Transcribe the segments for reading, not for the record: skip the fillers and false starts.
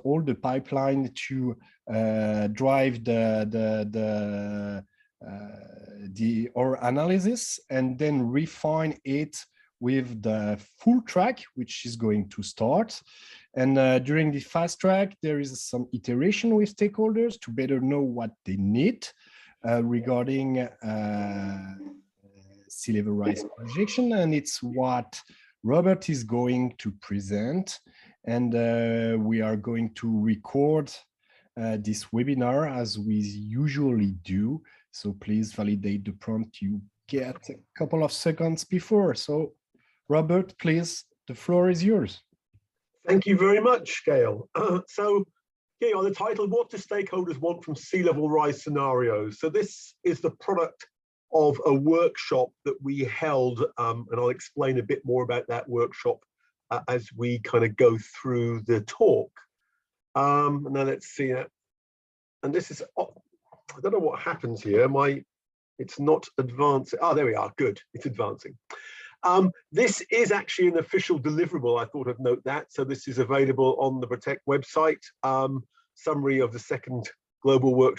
all the pipeline to drive our analysis and then refine it with the full track, which is going to start. And during the fast track, there is some iteration with stakeholders to better know what they need regarding sea level rise projection. And it's what Robert is going to present. And we are going to record this webinar as we usually do. So please validate the prompt you get a couple of seconds before. So Robert, please, the floor is yours. Thank you very much, Gail. So here on the title, what do stakeholders want from sea level rise scenarios? So this is the product of a workshop that we held, and I'll explain a bit more about that workshop as we kind of go through the talk. Now let's see that. And this is, I don't know what happens here. It's not advancing. Oh, there we are. Good. It's advancing. This is actually an official deliverable. I thought I'd note that. So this is available on the Protect website. Summary of the second global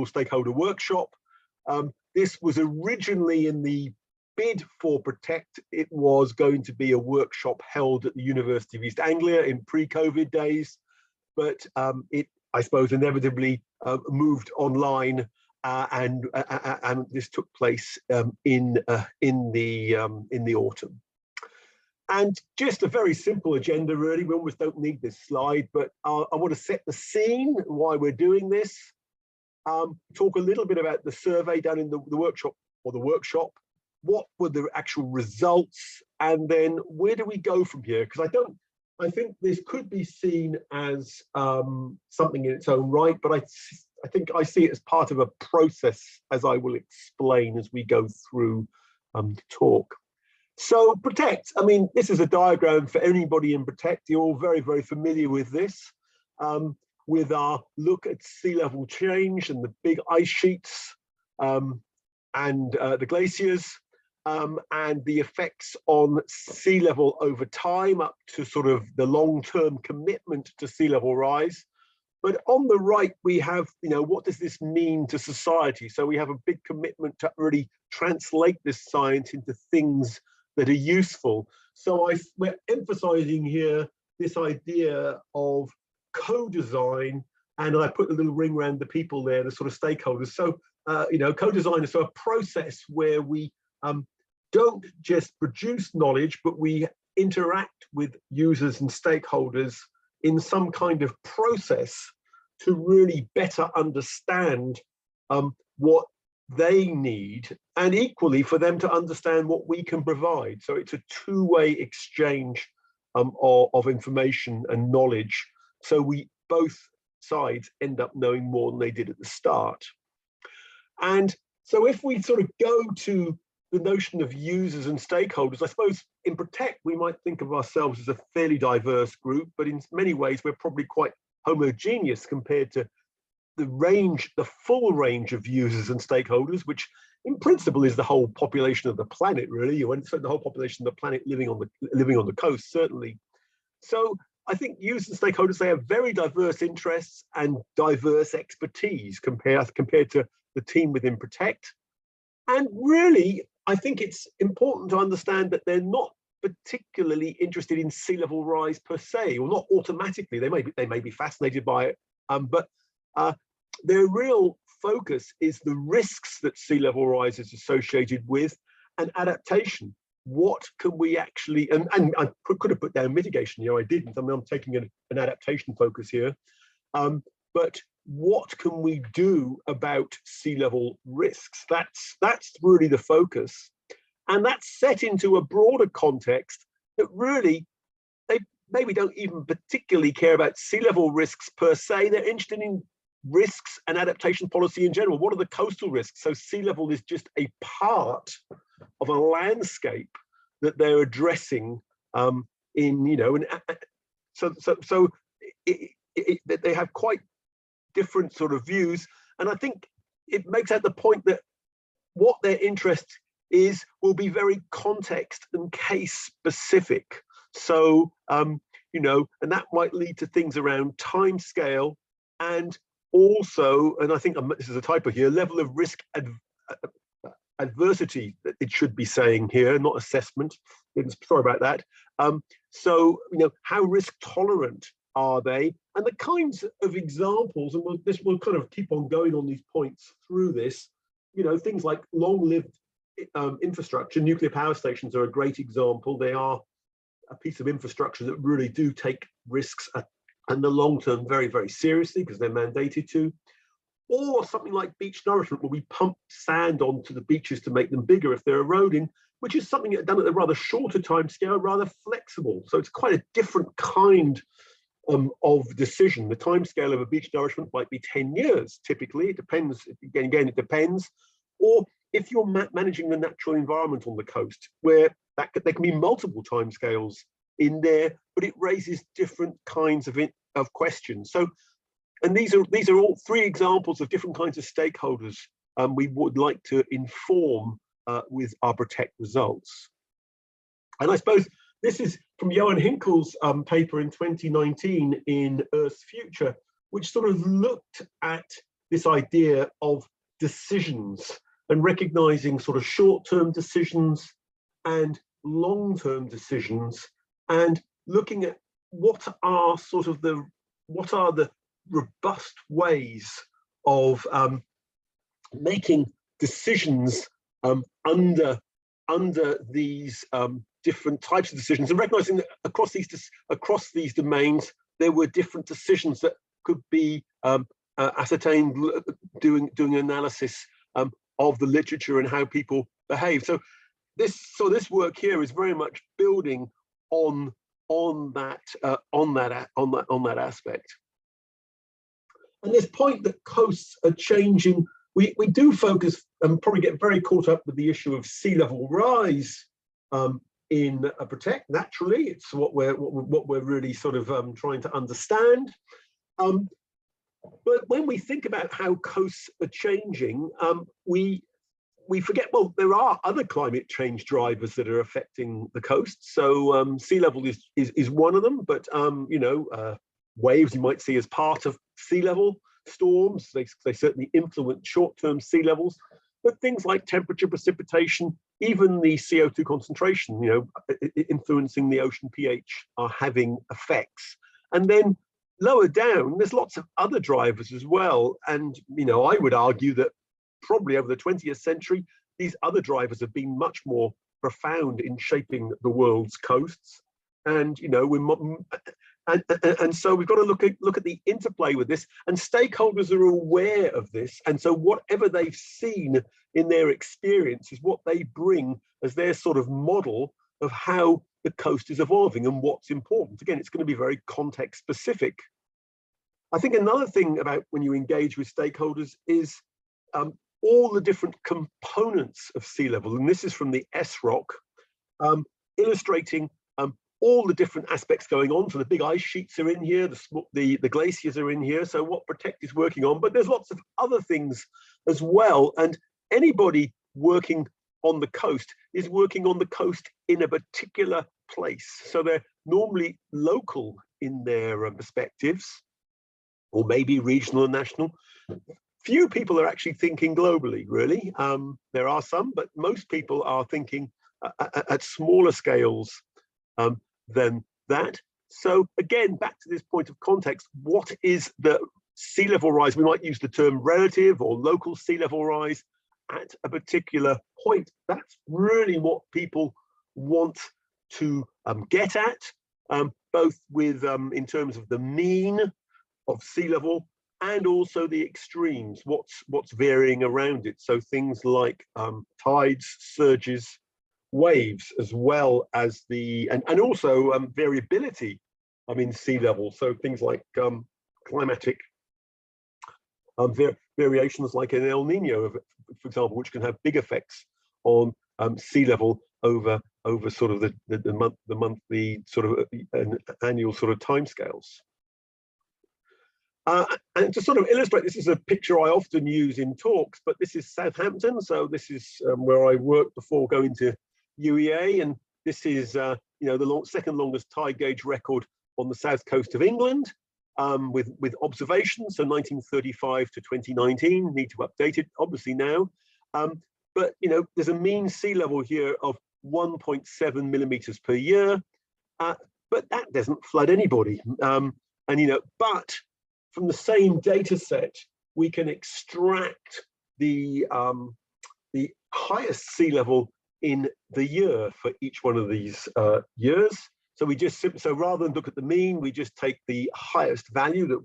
stakeholder workshop. This was originally in the bid for Protect. It was going to be a workshop held at the University of East Anglia in pre-COVID days, but it, I suppose, inevitably moved online. And this took place in the autumn. And just a very simple agenda, really. We almost don't need this slide, but I want to set the scene why we're doing this. Talk a little bit about the survey done in the workshop, what were the actual results, and then where do we go from here? Because I think this could be seen as something in its own right, but I think I see it as part of a process, as I will explain as we go through the talk. So Protect, I mean, this is a diagram for anybody in Protect. You're all very, very familiar with this, with our look at sea level change and the big ice sheets and the glaciers, and the effects on sea level over time up to sort of the long-term commitment to sea level rise. But on the right, we have, what does this mean to society? So we have a big commitment to really translate this science into things that are useful. So we're emphasizing here this idea of co-design, and I put a little ring around the people there, the sort of stakeholders. So, co-design is a process where we don't just produce knowledge, but we interact with users and stakeholders in some kind of process to really better understand what they need, and equally for them to understand what we can provide. So it's a two-way exchange of information and knowledge. So both sides end up knowing more than they did at the start. And so if we sort of go to the notion of users and stakeholders, I suppose in Protect, we might think of ourselves as a fairly diverse group, but in many ways, we're probably quite homogeneous compared to the full range of users and stakeholders, which in principle is the whole population of the planet, really. You want the whole population of the planet living on the coast, certainly. So I think users and stakeholders, they have very diverse interests and diverse expertise compared to the team within Protect. And really, I think it's important to understand that they're not particularly interested in sea level rise per se, or not automatically. They may be fascinated by it, but their real focus is the risks that sea level rise is associated with, and adaptation. What can we actually, and I could have put down mitigation, I didn't. I mean, I'm taking an adaptation focus here, but what can we do about sea level risks? That's really the focus, and that's set into a broader context that really they maybe don't even particularly care about sea level risks per se. They're interested in risks and adaptation policy in general. What are the coastal risks? So sea level is just a part of a landscape that they're addressing so they have quite different sort of views. And I think it makes out the point that what their interest is will be very context and case specific. So, you know, and that might lead to things around time scale and also, and I think this is a typo here, level of risk adversity that it should be saying here, not assessment. Sorry about that. So, you know, how risk tolerant are they? And the kinds of examples, and we'll kind of keep on going on these points through this, you know, things like long-lived infrastructure. Nuclear power stations are a great example. They are a piece of infrastructure that really do take risks in the long term very, very seriously because they're mandated to. Or something like beach nourishment, where we pump sand onto the beaches to make them bigger if they're eroding, which is something that's done at a rather shorter time scale, rather flexible. So it's quite a different kind of decision. The time scale of a beach nourishment might be 10 years, typically. It depends, again, it depends. Or if you're managing the natural environment on the coast, where there can be multiple timescales in there, but it raises different kinds of questions. So, and these are all three examples of different kinds of stakeholders we would like to inform with our Protect results. And I suppose this is from Robert Nicholls' paper in 2019 in Earth's Future, which sort of looked at this idea of decisions and recognizing sort of short-term decisions and long-term decisions, and looking at what are the robust ways of making decisions under these different types of decisions, and recognizing that across these domains there were different decisions that could be ascertained doing analysis of the literature and how people behave. So this work here is very much building on that aspect. And this point that coasts are changing, we do focus and probably get very caught up with the issue of sea level rise in Protect. Naturally, it's what we're really sort of trying to understand. But when we think about how coasts are changing, we forget, well, there are other climate change drivers that are affecting the coast. So sea level is one of them, but you know, waves you might see as part of sea level, storms, they certainly influence short-term sea levels, but things like temperature, precipitation, even the CO2 concentration, you know, influencing the ocean pH are having effects. And then lower down, there's lots of other drivers as well. And, you know, I would argue that probably over the 20th century, these other drivers have been much more profound in shaping the world's coasts. And, you know, and so we've got to look at the interplay with this, and stakeholders are aware of this. And so whatever they've seen in their experience is what they bring as their sort of model of how the coast is evolving and what's important. Again, it's going to be very context specific. I think another thing about when you engage with stakeholders is all the different components of sea level. And this is from the SROC, illustrating all the different aspects going on. So the big ice sheets are in here, the glaciers are in here. So what Protect is working on, but there's lots of other things as well. And anybody working on the coast is working on the coast in a particular place. So they're normally local in their perspectives, or maybe regional and national. Few people are actually thinking globally, really. There are some, but most people are thinking at smaller scales than that. So again, back to this point of context, what is the sea level rise? We might use the term relative or local sea level rise at a particular point. That's really what people want to get at, both with in terms of the mean of sea level and also the extremes, what's varying around it. So things like tides, surges, waves, as well as the and also variability in sea level. So things like climatic variations, like an El Nino, for example, which can have big effects on sea level over sort of the monthly sort of annual sort of timescales. And to sort of illustrate, this is a picture I often use in talks, but this is Southampton. So this is where I worked before going to UEA, and this is you know, the second longest tide gauge record on the south coast of England with observations, so 1935 to 2019, need to update it obviously now. But there's a mean sea level here of 1.7 millimeters per year, but that doesn't flood anybody. But from the same data set, we can extract the highest sea level in the year for each one of these years. So we just so rather than look at the mean, we just take the highest value that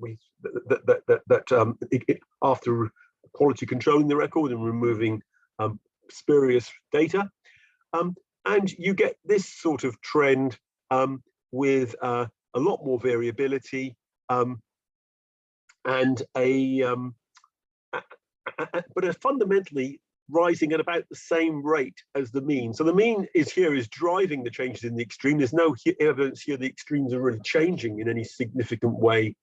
after quality controlling the record and removing spurious data, and you get this sort of trend with a lot more variability and but are fundamentally rising at about the same rate as the mean. So the mean is driving the changes in the extreme. There's no evidence here the extremes are really changing in any significant way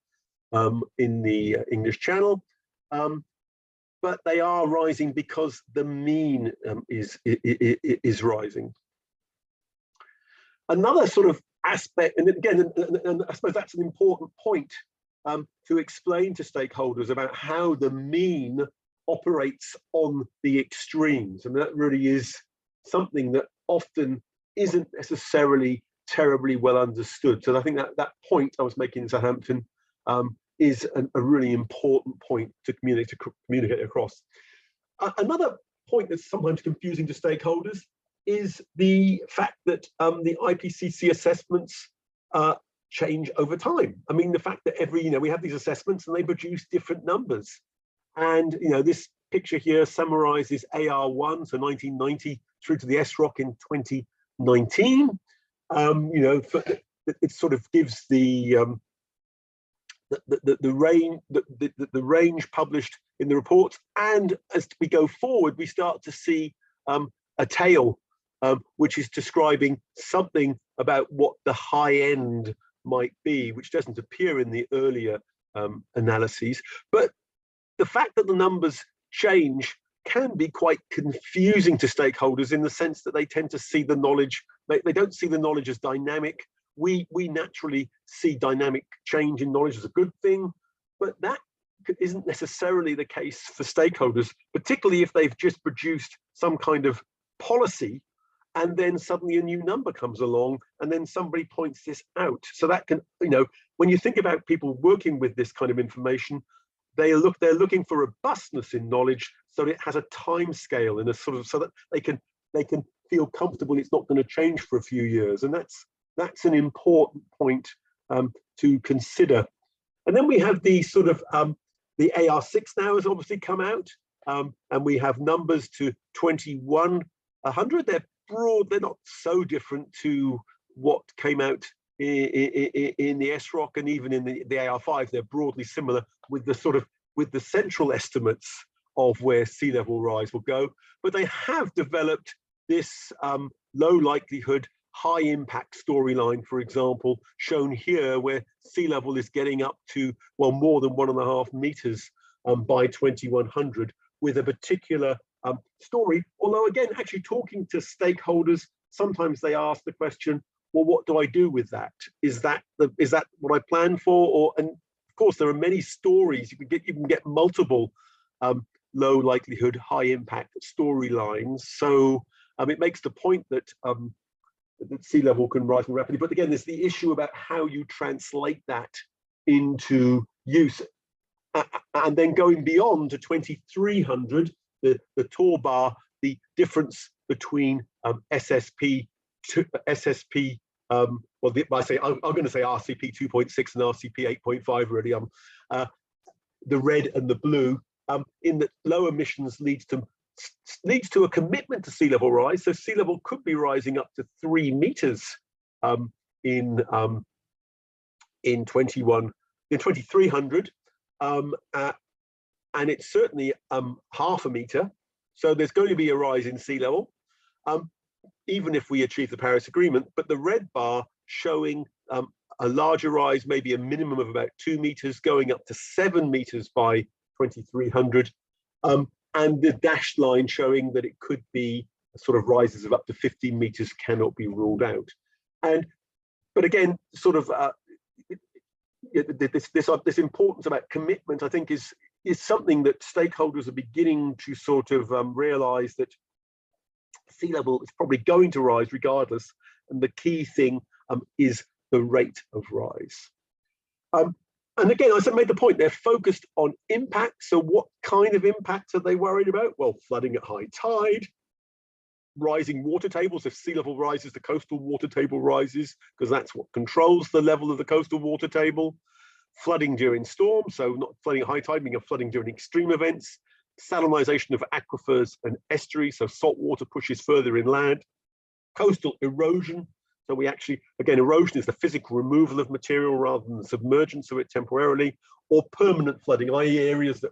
in the English Channel, but they are rising because the mean is rising. Another sort of aspect, and again, and I suppose that's an important point to explain to stakeholders about how the mean operates on the extremes, and that really is something that often isn't necessarily terribly well understood. So I think that point I was making in Southampton is a really important point to communicate across. Another point that's sometimes confusing to stakeholders is the fact that the IPCC assessments change over time. I mean, the fact that we have these assessments and they produce different numbers. And this picture here summarizes AR1, so 1990 through to the SROC in 2019. It sort of gives the range published in the reports, and as we go forward, we start to see a tail, which is describing something about what the high end might be, which doesn't appear in the earlier analyses. But the fact that the numbers change can be quite confusing to stakeholders in the sense that they tend to see the knowledge, they don't see the knowledge as dynamic. We naturally see dynamic change in knowledge as a good thing, but that isn't necessarily the case for stakeholders, particularly if they've just produced some kind of policy and then suddenly a new number comes along and then somebody points this out. So that can, when you think about people working with this kind of information, they're looking for robustness in knowledge, so it has a time scale in a sort of, so that they can feel comfortable it's not going to change for a few years, and that's an important point to consider. And then we have the sort of the AR6 now has obviously come out, and we have numbers to 2100. They're broad, they're not so different to what came out in the SROC and even in the AR5. They're broadly similar with the central estimates of where sea level rise will go, but they have developed this low likelihood, high impact storyline, for example, shown here, where sea level is getting up to, well, more than 1.5 meters by 2100, with a particular story. Although again, actually talking to stakeholders, sometimes they ask the question, well, what do I do with that? Is that what I plan for? And of course, there are many stories. You can get multiple low likelihood, high impact storylines. So it makes the point that sea level can rise more rapidly. But again, there's the issue about how you translate that into use. And then going beyond to 2300, the tall bar, the difference between SSP to SSP, I'm going to say RCP 2.6 and RCP 8.5 really, the red and the blue, in that low emissions leads to a commitment to sea level rise. So sea level could be rising up to 3 meters in 2300, and it's certainly half a meter. So there's going to be a rise in sea level, even if we achieve the Paris Agreement. But the red bar showing a larger rise, maybe a minimum of about 2 meters, going up to 7 meters by 2300. And the dashed line showing that it could be sort of rises of up to 15 meters cannot be ruled out. But again, sort of this importance about commitment, I think, is something that stakeholders are beginning to sort of realize that sea level is probably going to rise regardless, and the key thing is the rate of rise. And again, as I made the point, they're focused on impact. So what kind of impacts are they worried about? Well, flooding at high tide, rising water tables. If sea level rises, the coastal water table rises, because that's what controls the level of the coastal water table. Flooding during storms, so not flooding at high tide, meaning flooding during extreme events. Salinization of aquifers and estuaries, so salt water pushes further inland. Coastal erosion, so we actually, again, erosion is the physical removal of material rather than the submergence of it temporarily. Or permanent flooding, i.e. areas that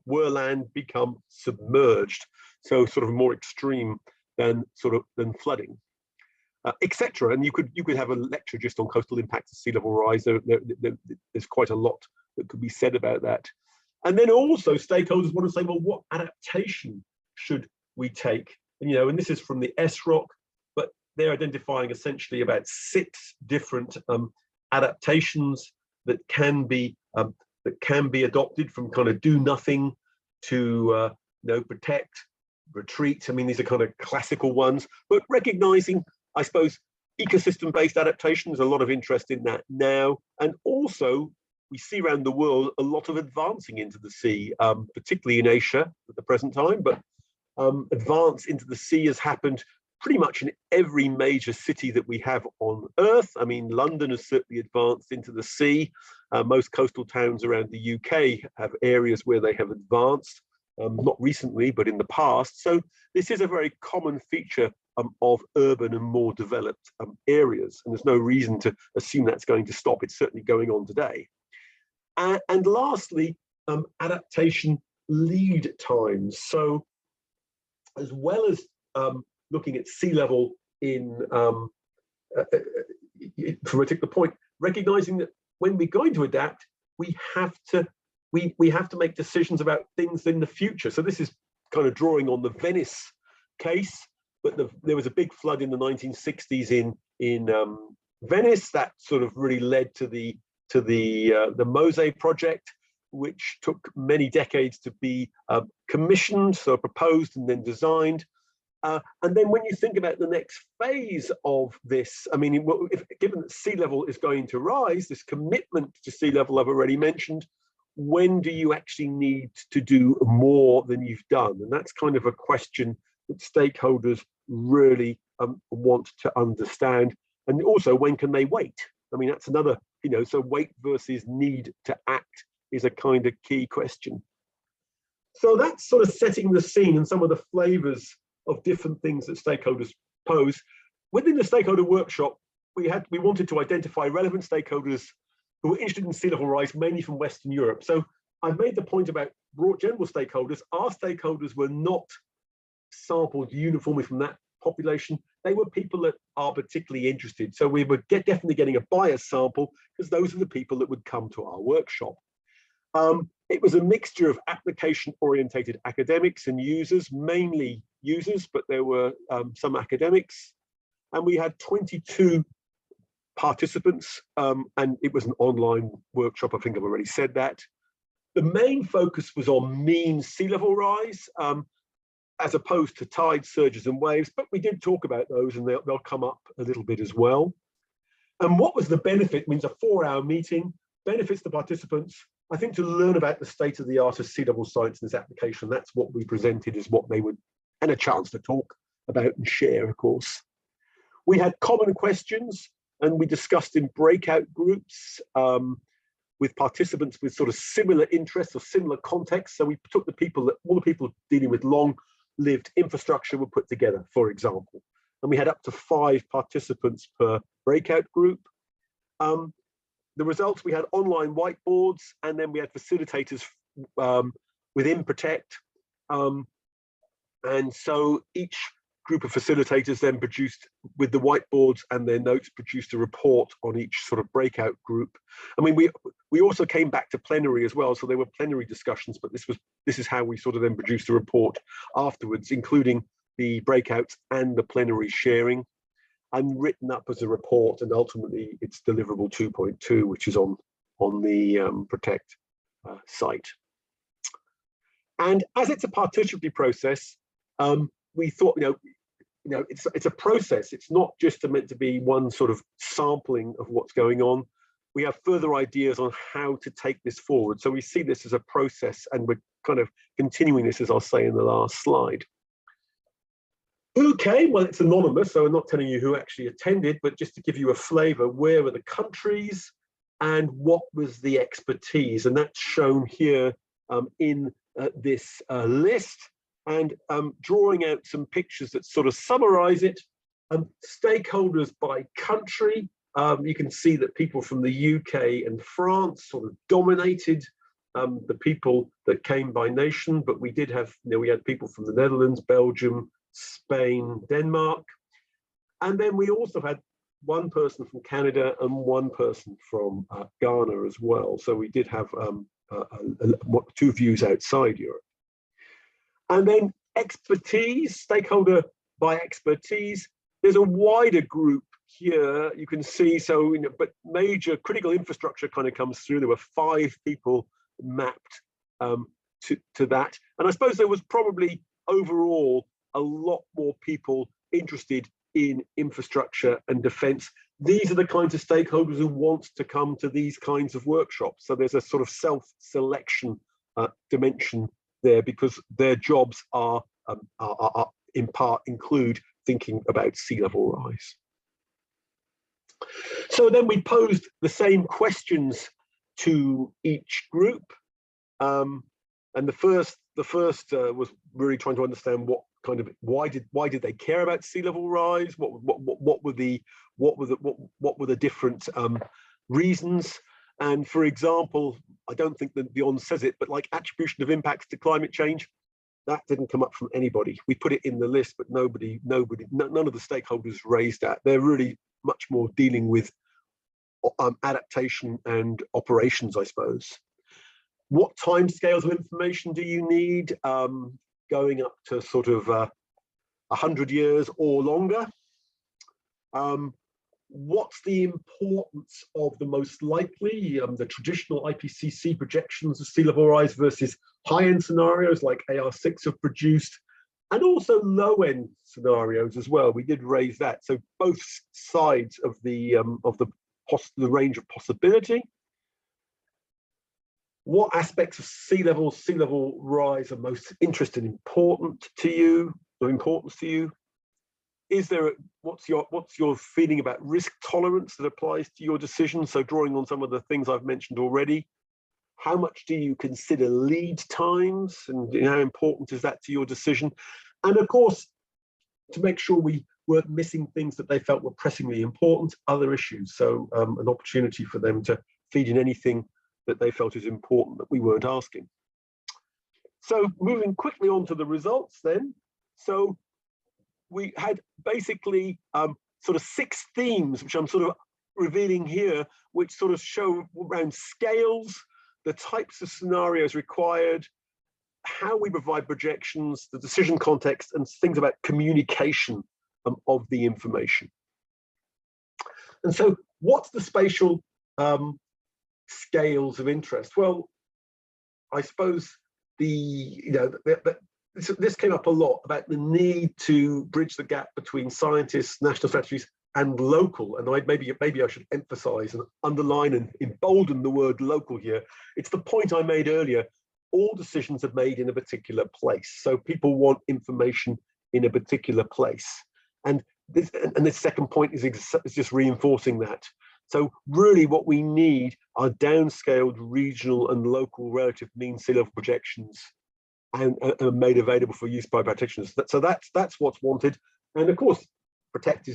were land become submerged, so sort of more extreme than flooding, etc. And you could have a lecture just on coastal impacts of sea level rise. There's quite a lot that could be said about that. And then also stakeholders want to say, well, what adaptation should we take? And, and this is from the SROC, but they're identifying essentially about 6 different adaptations that can be adopted, from kind of do nothing to protect, retreat. I mean, these are kind of classical ones, but recognizing, I suppose, ecosystem-based adaptation. There's a lot of interest in that now. And also, we see around the world a lot of advancing into the sea, particularly in Asia at the present time, but advance into the sea has happened pretty much in every major city that we have on Earth. I mean, London has certainly advanced into the sea. Most coastal towns around the UK have areas where they have advanced, not recently, but in the past. So this is a very common feature of urban and more developed areas. And there's no reason to assume that's going to stop. It's certainly going on today. And lastly, adaptation lead times. So as well as looking at sea level from a particular point, recognizing that when we're going to adapt, we have to make decisions about things in the future. So this is kind of drawing on the Venice case, but there was a big flood in the 1960s in Venice that sort of really led to the Mose project, which took many decades to be commissioned, so proposed and then designed. And then when you think about the next phase of this, I mean, given that sea level is going to rise, this commitment to sea level I've already mentioned, when do you actually need to do more than you've done? And that's kind of a question that stakeholders really want to understand. And also, when can they wait? I mean, that's another, so wait versus need to act is a kind of key question. So that's sort of setting the scene and some of the flavors of different things that stakeholders pose. Within the stakeholder workshop, we wanted to identify relevant stakeholders who were interested in sea level rise, mainly from Western Europe. So I made the point about broad general stakeholders. Our stakeholders were not sampled uniformly from that population. They were people that are particularly interested. So we were definitely getting a bias sample, because those are the people that would come to our workshop. It was a mixture of application-orientated academics and users, mainly users, but there were some academics. And we had 22 participants, and it was an online workshop. I think I've already said that. The main focus was on mean sea level rise, as opposed to tide, surges and waves, but we did talk about those, and they'll come up a little bit as well. And what was the benefit? It means a 4-hour meeting, benefits the participants, I think, to learn about the state of the art of sea level science and its application. That's what we presented as what they would, and a chance to talk about and share, of course. We had common questions, and we discussed in breakout groups with participants with sort of similar interests or similar contexts. So we took all the people dealing with long-lived infrastructure were put together, for example. And we had up to 5 participants per breakout group. The results, we had online whiteboards, and then we had facilitators within Protect. And so each group of facilitators then produced, with the whiteboards and their notes, produced a report on each sort of breakout group. I mean, we also came back to plenary as well, so there were plenary discussions, but this is how we sort of then produced a report afterwards, including the breakouts and the plenary sharing, and written up as a report, and ultimately it's deliverable 2.2, which is on Protect site. And as it's a participatory process, we thought, it's a process. It's not just meant to be one sort of sampling of what's going on. We have further ideas on how to take this forward. So we see this as a process, and we're kind of continuing this, as I'll say in the last slide. Who came? Well, it's anonymous, so I'm not telling you who actually attended, but just to give you a flavor, where were the countries and what was the expertise? And that's shown here in this list, and drawing out some pictures that sort of summarize it. Stakeholders by country, you can see that people from the UK and France sort of dominated the people that came by nation, but we did have, we had people from the Netherlands, Belgium, Spain, Denmark, and then we also had one person from Canada and one person from Ghana as well. So we did have two views outside Europe. And then expertise, stakeholder by expertise. There's a wider group here, you can see, so, but major critical infrastructure kind of comes through. There were 5 people mapped to that. And I suppose there was probably overall a lot more people interested in infrastructure and defense. These are the kinds of stakeholders who want to come to these kinds of workshops. So there's a sort of self-selection dimension there, because their jobs are in part include thinking about sea level rise. So then we posed the same questions to each group, and the first was really trying to understand what kind of why did they care about sea level rise? What were the different reasons? And for example, I don't think that Beyond says it, but like attribution of impacts to climate change, that didn't come up from anybody. We put it in the list, but none of the stakeholders raised that. They're really much more dealing with adaptation and operations, I suppose. What timescales of information do you need? Going up to sort of 100 years or longer. What's the importance of the most likely, the traditional IPCC projections of sea level rise versus high-end scenarios like AR6 have produced, and also low-end scenarios as well. We did raise that. So both sides of the range of possibility. What aspects of sea level rise are most interesting and important to you, or importance to you? Is there what's your feeling about risk tolerance that applies to your decision? So drawing on some of the things I've mentioned already, how much do you consider lead times, and how important is that to your decision? And of course, to make sure we weren't missing things that they felt were pressingly important, other issues. So an opportunity for them to feed in anything that they felt is important that we weren't asking. So moving quickly on to the results then. So we had basically sort of 6 themes, which I'm sort of revealing here, which sort of show around scales, the types of scenarios required, how we provide projections, the decision context, and things about communication of the information. And so what's the spatial scales of interest? Well, I suppose this came up a lot about the need to bridge the gap between scientists, national strategies, and local. And maybe I should emphasize and underline and embolden the word local here. It's the point I made earlier. All decisions are made in a particular place. So people want information in a particular place. And this second point is just reinforcing that. So really what we need are downscaled regional and local relative mean sea level projections, and made available for use by practitioners. So that's what's wanted. And of course, Protect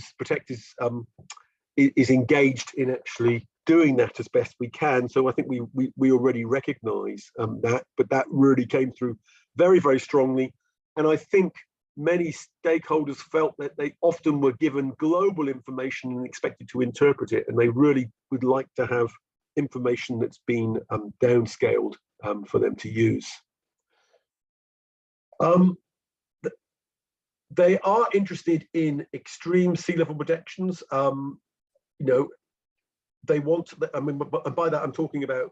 is engaged in actually doing that as best we can. So I think we already recognise that, but that really came through very, very strongly. And I think many stakeholders felt that they often were given global information and expected to interpret it, and they really would like to have information that's been downscaled for them to use. They are interested in extreme sea level projections. they want, I mean, and by that I'm talking about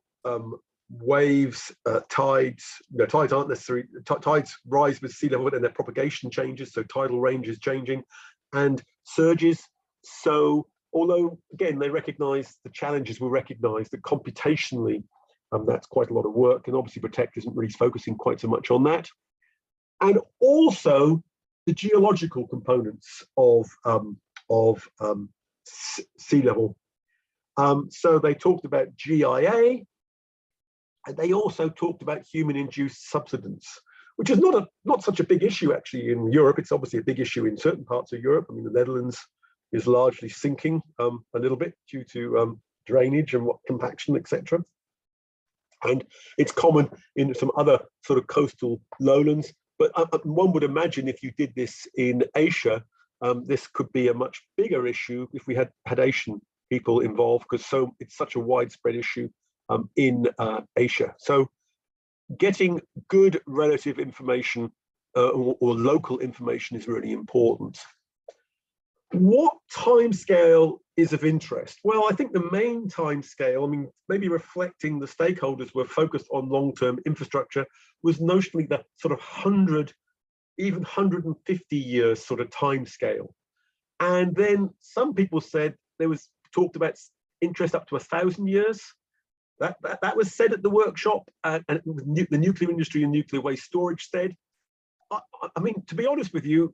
waves, tides. No, tides aren't necessarily, tides rise with sea level and their propagation changes, so tidal range is changing, and surges. So although again they recognize the challenges, we recognize that computationally that's quite a lot of work, and obviously Protect isn't really focusing quite so much on that. And also the geological components of sea level. So they talked about GIA, and they also talked about human-induced subsidence, which is not such a big issue actually in Europe. It's obviously a big issue in certain parts of Europe. I mean, the Netherlands is largely sinking a little bit due to drainage and compaction, etc. And it's common in some other sort of coastal lowlands. But one would imagine if you did this in Asia, this could be a much bigger issue if we had Asian people involved, because it's such a widespread issue in Asia. So getting good relative information or local information is really important. What timescale is of interest? Well, I think the main timescale, I mean, maybe reflecting the stakeholders were focused on long-term infrastructure, was notionally the sort of 100, even 150 years sort of timescale. And then some people said there was talked about interest up to 1,000 years. That was said at the workshop, and the nuclear industry and nuclear waste storage said. I mean, to be honest with you,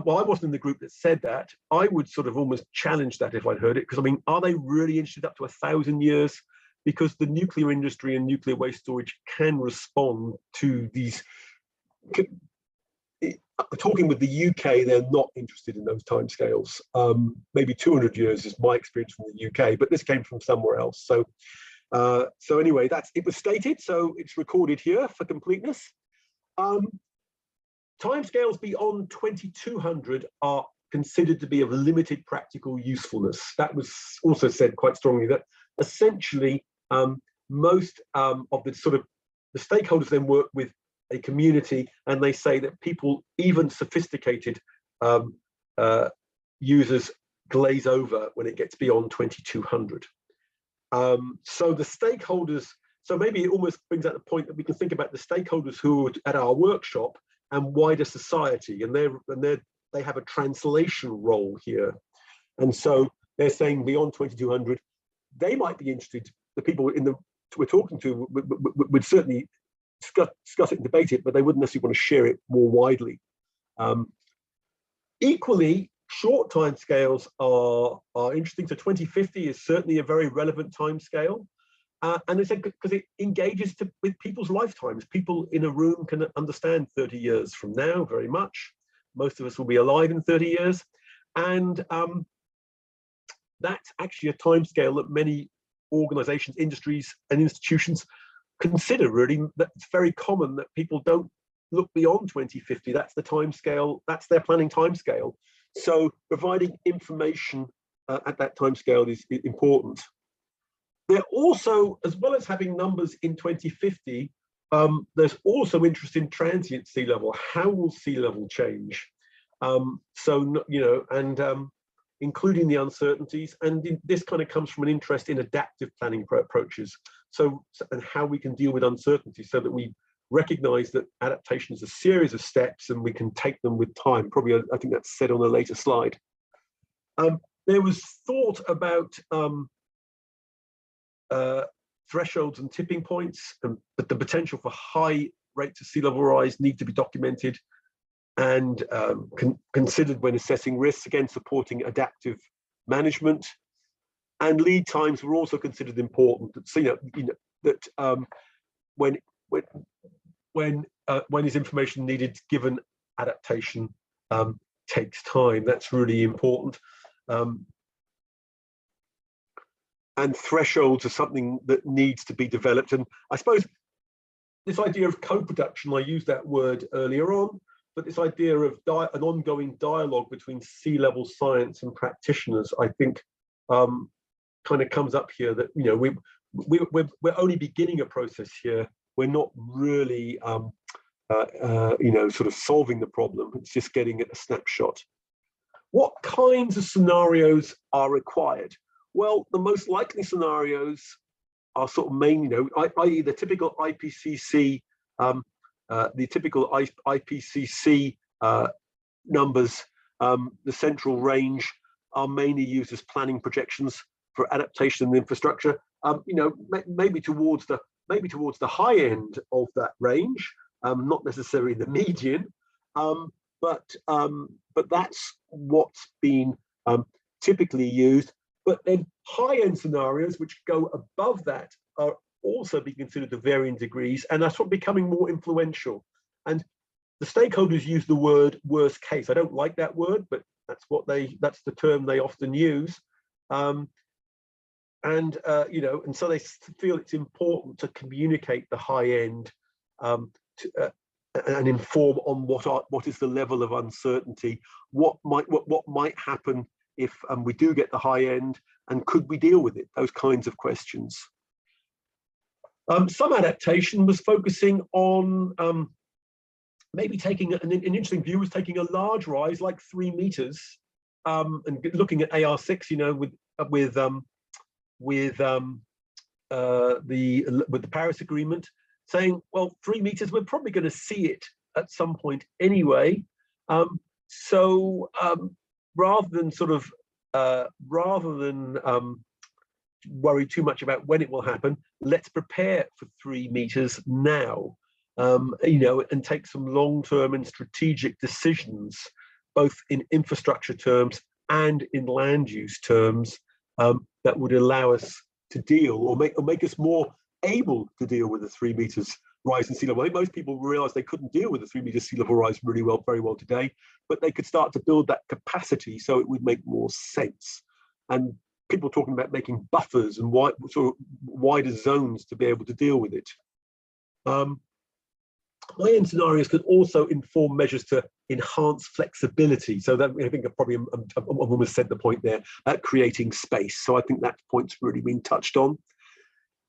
well, I wasn't in the group that said that. I would sort of almost challenge that if I'd heard it, because I mean, are they really interested up to 1,000 years? Because the nuclear industry and nuclear waste storage can respond to these. Talking with the UK, they're not interested in those timescales. Maybe 200 years is my experience from the UK, but this came from somewhere else. So anyway, it was stated, so it's recorded here for completeness. Timescales beyond 2200 are considered to be of limited practical usefulness. That was also said quite strongly, that essentially most of the sort of the stakeholders then work with a community, and they say that people, even sophisticated users, glaze over when it gets beyond 2200. So the stakeholders, so maybe it almost brings out the point that we can think about the stakeholders who are at our workshop and wider society, and they have a translation role here. And so they're saying beyond 2200, they might be interested, the people we're talking to would certainly discuss it and debate it, but they wouldn't necessarily want to share it more widely. Equally, short timescales are interesting. So 2050 is certainly a very relevant timescale. And they said because it engages with people's lifetimes. People in a room can understand 30 years from now very much. Most of us will be alive in 30 years. And that's actually a timescale that many organizations, industries, and institutions consider, really. That it's very common that people don't look beyond 2050. That's the timescale, that's their planning timescale. So providing information at that timescale is important. They're also, as well as having numbers in 2050, there's also interest in transient sea level. How will sea level change? So, you know, and including the uncertainties, and this kind of comes from an interest in adaptive planning approaches. So, and how we can deal with uncertainty so that we recognize that adaptation is a series of steps and we can take them with time. Probably, I think that's said on a later slide. There was thought about thresholds and tipping points, but the potential for high rates of sea level rise need to be documented and considered when assessing risks, again supporting adaptive management. And lead times were also considered important. So, you know that when is information needed given adaptation takes time. That's really important. And thresholds are something that needs to be developed. And I suppose this idea of co-production, I used that word earlier on, but this idea of an ongoing dialogue between sea level science and practitioners, I think kind of comes up here, that, you know, we're only beginning a process here. We're not really, you know, sort of solving the problem. It's just getting at a snapshot. What kinds of scenarios are required? Well, the most likely scenarios are sort of mainly, i.e. the typical IPCC, numbers, the central range, are mainly used as planning projections for adaptation and infrastructure. Maybe towards the high end of that range, not necessarily the median, but that's what's been typically used. But then high-end scenarios, which go above that, are also being considered to varying degrees, and are sort of becoming more influential. And the stakeholders use the word worst case. I don't like that word, but that's the term they often use. And so they feel it's important to communicate the high end and inform on what is the level of uncertainty, what might happen if we do get the high end, and could we deal with it? Those kinds of questions. Some adaptation was focusing on maybe taking an interesting view was taking a large rise like 3 meters, and looking at AR6, with the Paris Agreement, saying, well, 3 meters, we're probably going to see it at some point anyway. So rather than worry too much about when it will happen, let's prepare for 3 meters now, and take some long-term and strategic decisions, both in infrastructure terms and in land use terms, that would allow us to deal or make us more able to deal with the 3 meters rise in sea level. I think most people realize they couldn't deal with the 3 meters sea level rise very well today, but they could start to build that capacity so it would make more sense. And people talking about making buffers and wider zones to be able to deal with it. High-end scenarios could also inform measures to enhance flexibility. So that, I think probably almost said the point there, creating space. So I think that point's really been touched on.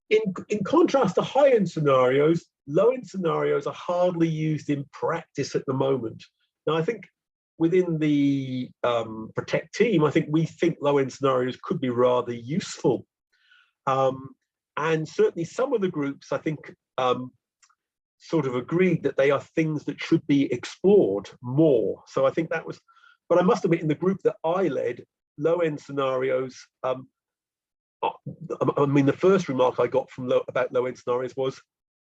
In contrast to high-end scenarios, low-end scenarios are hardly used in practice at the moment. Now, I think within the Protect team, I think we think low-end scenarios could be rather useful. And certainly some of the groups, I think, sort of agreed that they are things that should be explored more. So I think that was, but I must admit, in the group that I led, low-end scenarios, I mean, the first remark I got from about low-end scenarios was,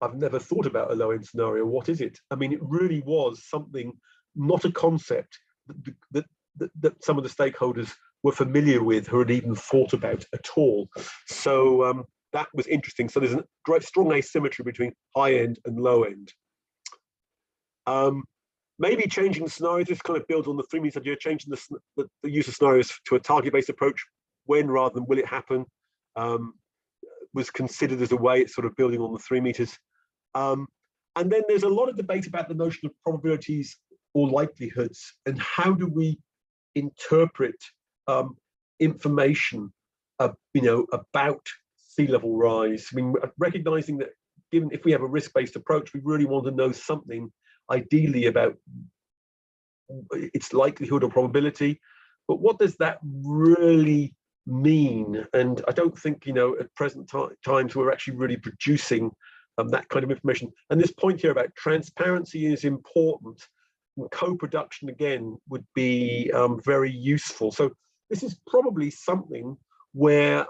I've never thought about a low-end scenario. What is it? I mean, it really was something, not a concept that some of the stakeholders were familiar with, who had even thought about at all. So that was interesting. So there's a strong asymmetry between high-end and low-end. Maybe changing the scenarios, this kind of builds on the 3 meters idea, changing the use of scenarios to a target-based approach, when rather than will it happen, was considered as a way. It's sort of building on the 3 meters. And then there's a lot of debate about the notion of probabilities or likelihoods, and how do we interpret information, about sea level rise. I mean, recognizing that given if we have a risk-based approach, we really want to know something ideally about its likelihood or probability. But what does that really mean? And I don't think, at present times we're actually really producing that kind of information. And this point here about transparency is important. Co-production, again, would be very useful. So this is probably something where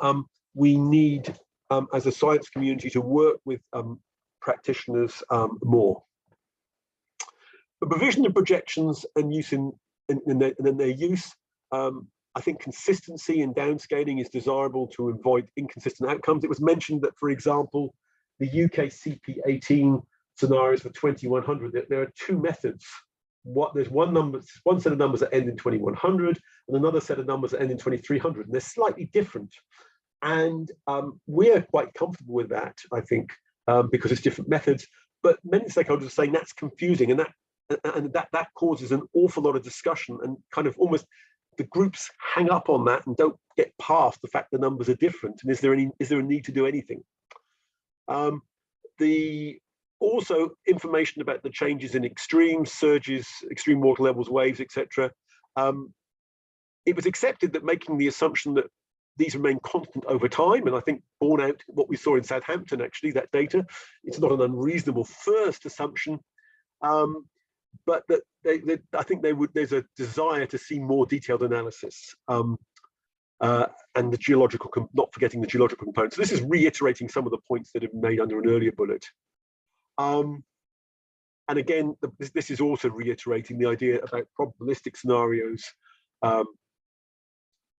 we need, as a science community, to work with practitioners more. The provision of projections and use in their use, I think consistency in downscaling is desirable to avoid inconsistent outcomes. It was mentioned that, for example, the UK CP18 scenarios for 2100, there are 2 methods. There's one set of numbers that end in 2100 and another set of numbers that end in 2300, and they're slightly different. And we're quite comfortable with that, I think, because it's different methods. But many stakeholders are saying that's confusing, and that causes an awful lot of discussion, and kind of almost the groups hang up on that and don't get past the fact the numbers are different. And is there a need to do anything? Also information about the changes in extremes, surges, extreme water levels, waves, etc. It was accepted that making the assumption that these remain constant over time, and I think borne out what we saw in Southampton, actually, that data, it's not an unreasonable first assumption, but that I think there's a desire to see more detailed analysis, and the geological, not forgetting the geological components. So this is reiterating some of the points that have been made under an earlier bullet. And again, this is also reiterating the idea about probabilistic scenarios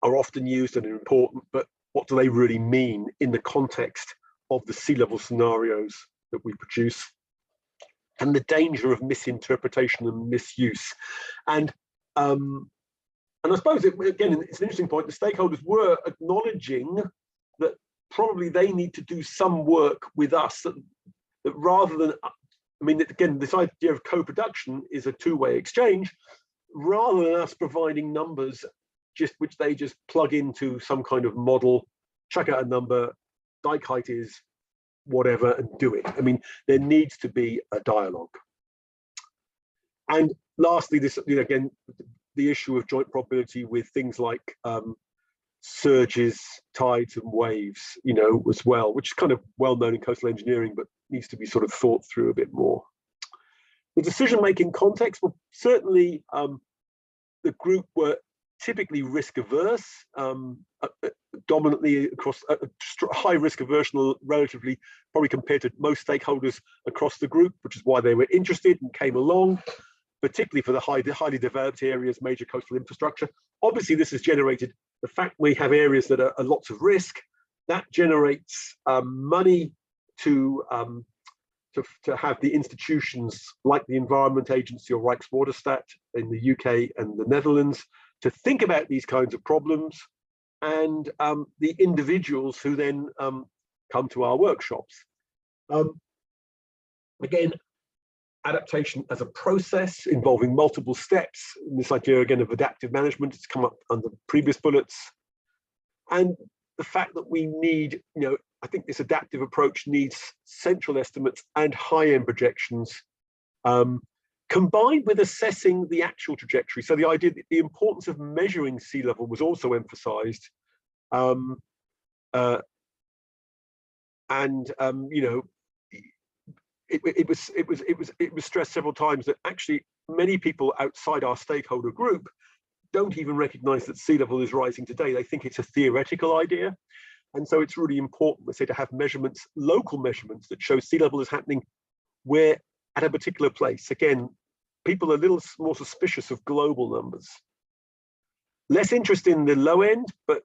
are often used and are important, but what do they really mean in the context of the sea level scenarios that we produce, and the danger of misinterpretation and misuse. And I suppose, again, it's an interesting point, the stakeholders were acknowledging that probably they need to do some work with us, that rather than, I mean, again, this idea of co-production is a two-way exchange, rather than us providing numbers which they just plug into some kind of model, chuck out a number, dike height is whatever, and do it. I mean, there needs to be a dialogue. And lastly, this, again, the issue of joint probability with things like surges, tides, and waves, as well, which is kind of well known in coastal engineering, but needs to be sort of thought through a bit more. The decision-making context, well, certainly the group were typically risk averse, dominantly across high risk aversion, relatively, probably compared to most stakeholders across the group, which is why they were interested and came along, particularly for the highly developed areas, major coastal infrastructure. Obviously, this has generated the fact we have areas that are lots of risk. That generates money to have the institutions like the Environment Agency or Rijkswaterstaat in the UK and the Netherlands to think about these kinds of problems, and the individuals who then come to our workshops. Again, adaptation as a process involving multiple steps, and this idea again of adaptive management, it's come up under previous bullets, and the fact that we need, I think this adaptive approach needs central estimates and high-end projections, combined with assessing the actual trajectory. So the idea that the importance of measuring sea level was also emphasized. It was stressed several times that actually many people outside our stakeholder group don't even recognize that sea level is rising today. They think it's a theoretical idea. And so it's really important, let's say, to have measurements, local measurements that show sea level is happening where at a particular place. Again, people are a little more suspicious of global numbers. Less interest in the low end, but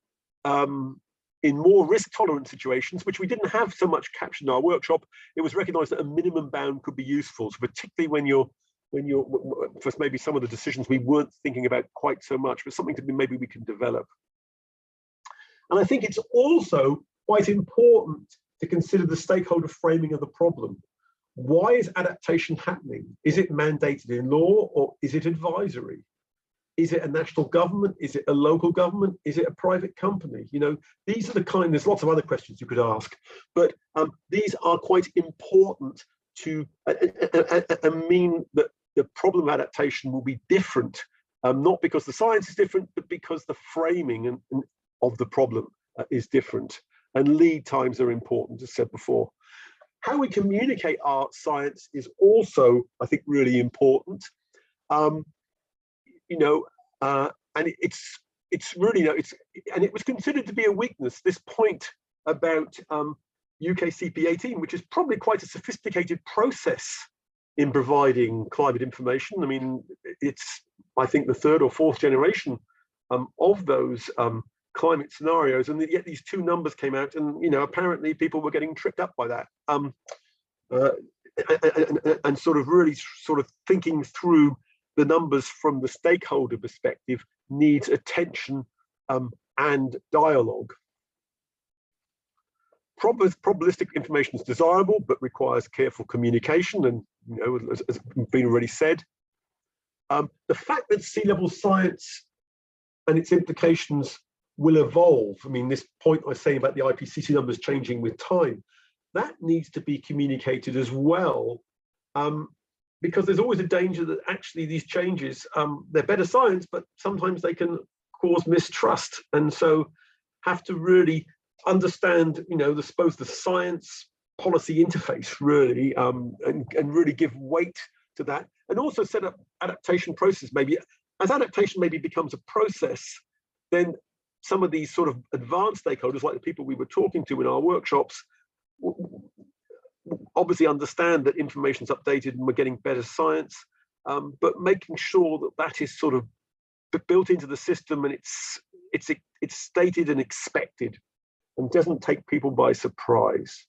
in more risk tolerant situations, which we didn't have so much captured in our workshop, it was recognized that a minimum bound could be useful. So particularly when you're for maybe some of the decisions we weren't thinking about quite so much, but something to be maybe we can develop. And I think it's also quite important to consider the stakeholder framing of the problem. Why is adaptation happening? Is it mandated in law, or is it advisory? Is it a national government? Is it a local government? Is it a private company? These are the kind, there's lots of other questions you could ask, but these are quite important to mean that the problem of adaptation will be different, not because the science is different, but because the framing of the problem is different, and lead times are important, as said before. How we communicate our science is also, I think, really important. And it's really, and it was considered to be a weakness, this point about UK CP18, which is probably quite a sophisticated process in providing climate information. I mean, it's, I think, the third or fourth generation of those climate scenarios, and yet these two numbers came out, and apparently people were getting tripped up by that, and sort of really sort of thinking through the numbers from the stakeholder perspective needs attention and dialogue. Probabilistic information is desirable, but requires careful communication, and as been already said, the fact that sea level science and its implications will evolve. I mean, this point I was saying about the IPCC numbers changing with time, that needs to be communicated as well, because there's always a danger that actually these changes, they're better science, but sometimes they can cause mistrust. And so have to really understand, the science policy interface really, and really give weight to that, and also set up adaptation process. Maybe as adaptation maybe becomes a process, then some of these sort of advanced stakeholders, like the people we were talking to in our workshops, obviously understand that information's updated and we're getting better science, but making sure that that is sort of built into the system and it's stated and expected and doesn't take people by surprise.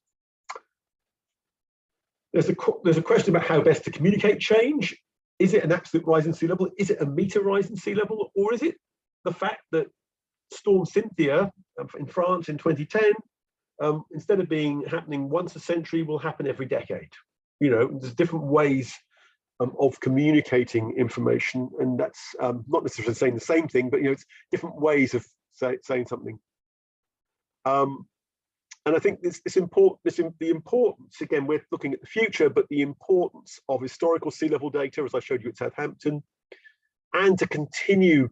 There's a question about how best to communicate change. Is it an absolute rise in sea level? Is it a meter rise in sea level? Or is it the fact that Storm Cynthia in France in 2010, instead of happening once a century, will happen every decade? There's different ways of communicating information, and that's not necessarily saying the same thing, but it's different ways of saying something. And I think the importance, again, we're looking at the future, but the importance of historical sea level data, as I showed you at Southampton, and to continue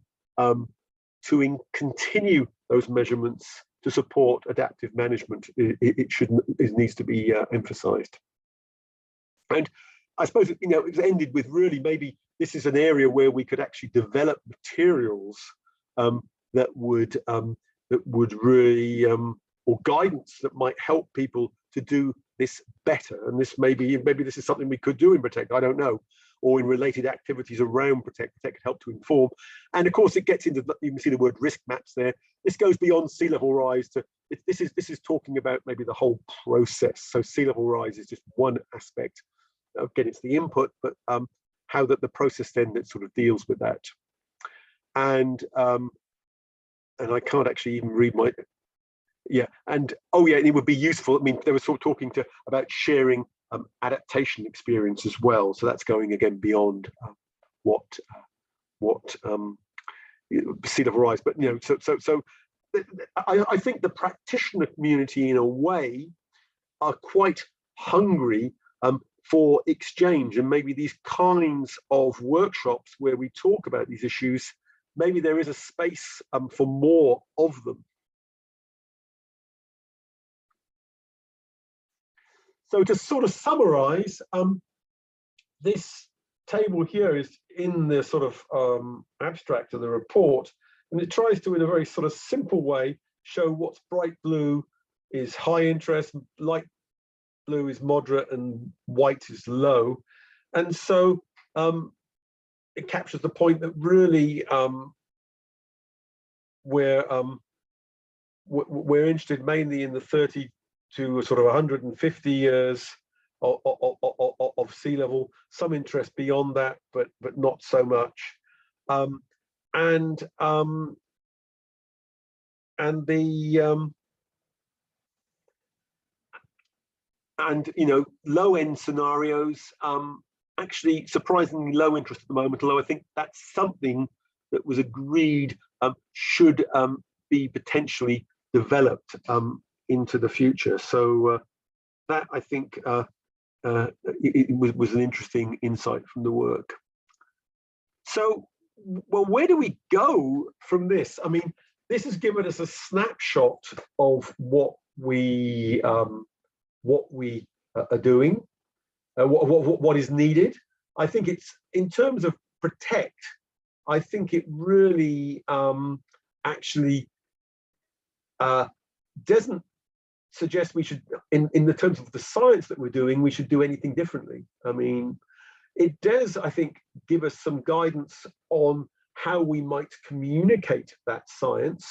continue those measurements to support adaptive management, it needs to be emphasized. And I suppose it was ended with, really, maybe this is an area where we could actually develop materials that would really or guidance that might help people to do this better. And this maybe this is something we could do in Protect, I don't know, or in related activities around Protect. Protect could help to inform. And of course, it gets into, you can see the word risk maps there. This goes beyond sea level rise to, this is talking about maybe the whole process. So sea level rise is just one aspect. Again, it's the input, but how that the process then that sort of deals with that. And I can't actually even read my, and it would be useful. I mean, they were sort of talking about sharing adaptation experience as well. So that's going again beyond what sea level rise. But so I think the practitioner community, in a way, are quite hungry for exchange, and maybe these kinds of workshops where we talk about these issues, maybe there is a space for more of them. So to sort of summarize, this table here is in the sort of abstract of the report, and it tries to, in a very sort of simple way, show what's bright blue is high interest, light blue is moderate, and white is low. And so it captures the point that really we're interested mainly in the 30 to sort of 150 years of sea level, some interest beyond that, but not so much. And low end scenarios, actually surprisingly low interest at the moment, although I think that's something that was agreed should be potentially developed into the future. So that, I think, it was an interesting insight from the work. So, well, where do we go from this? I mean, this has given us a snapshot of what we are doing, what is needed. I think it's, in terms of Protect, I think it really actually doesn't suggest we should, in the terms of the science that we're doing, we should do anything differently. I mean, it does, I think, give us some guidance on how we might communicate that science.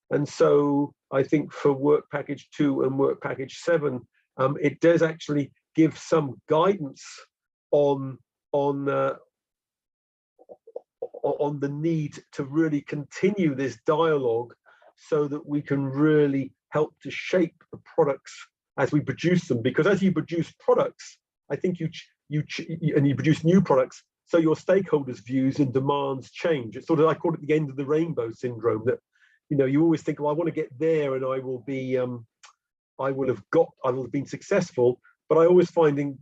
And so I think for Work Package 2 and Work Package 7, it does actually give some guidance on the need to really continue this dialogue, so that we can really help to shape the products as we produce them. Because as you produce products, I think you produce new products, so your stakeholders' views and demands change. It's sort of, I call it the end of the rainbow syndrome, that you always think, well, I want to get there and I will be I will have been successful, but I always finding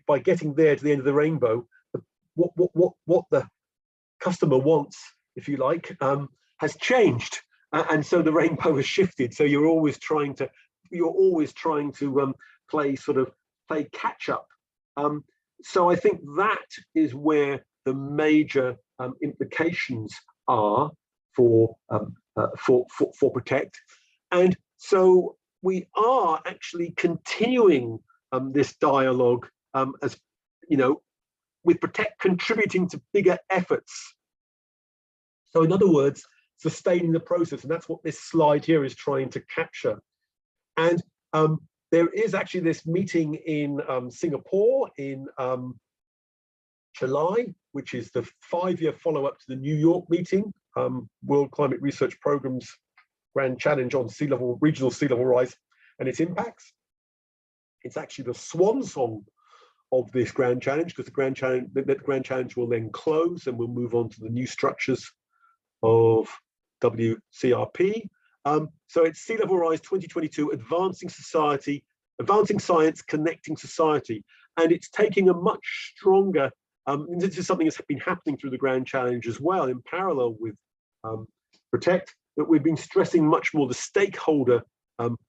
by getting there to the end of the rainbow, what the customer wants, if you like, has changed. and so the rainbow has shifted. So you're always trying to play catch up. So I think that is where the major implications are for Protect. And so we are actually continuing this dialogue, as you know, with Protect contributing to bigger efforts. So in other words, sustaining the process, and that's what this slide here is trying to capture. And there is actually this meeting in Singapore in July, which is the 5-year follow-up to the New York meeting, World Climate Research Programme's Grand Challenge on regional sea level rise and its impacts. It's actually the swan song of this Grand Challenge, because the Grand Challenge will then close and we'll move on to the new structures of WCRP. So it's Sea Level Rise 2022, Advancing Science, Connecting Society. And it's taking a much stronger, this is something that's been happening through the Grand Challenge as well, in parallel with Protect, that we've been stressing much more the stakeholder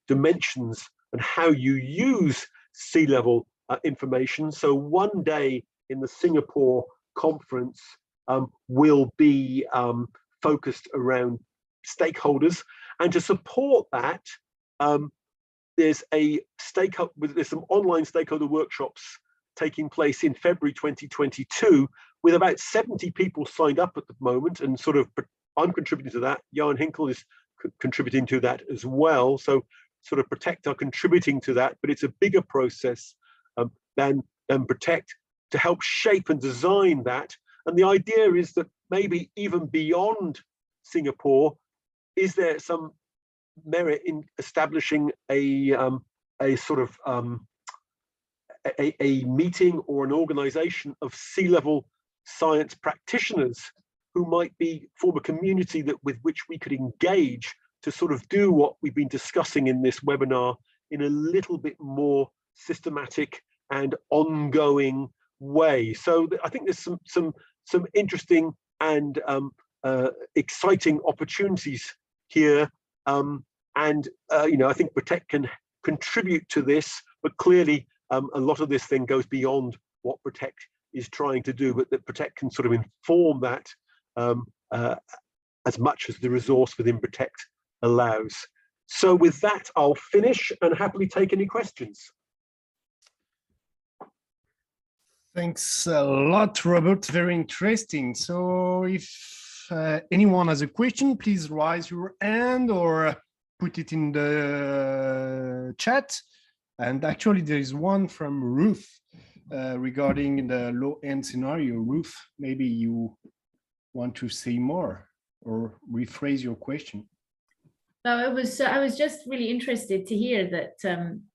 dimensions and how you use sea level information. So one day in the Singapore conference will be focused around stakeholders, and to support that, there's some online stakeholder workshops taking place in February 2022, with about 70 people signed up at the moment, and sort of I'm contributing to that. Jan Hinkel is contributing to that as well. So sort of Protect are contributing to that, but it's a bigger process than Protect to help shape and design that. And the idea is that maybe even beyond Singapore, is there some merit in establishing a sort of a meeting or an organization of sea level science practitioners who might form a community with which we could engage to sort of do what we've been discussing in this webinar in a little bit more systematic and ongoing way. So I think there's some interesting and exciting opportunities here, and I think Protect can contribute to this, but clearly a lot of this thing goes beyond what Protect is trying to do, but that Protect can sort of inform that as much as the resource within Protect allows. So with that, I'll finish and happily take any questions. Thanks a lot, Robert. Very interesting. So if anyone has a question, please raise your hand or put it in the chat. And actually, there is one from Ruth regarding the low-end scenario. Ruth, maybe you want to say more or rephrase your question. No, I was just really interested to hear that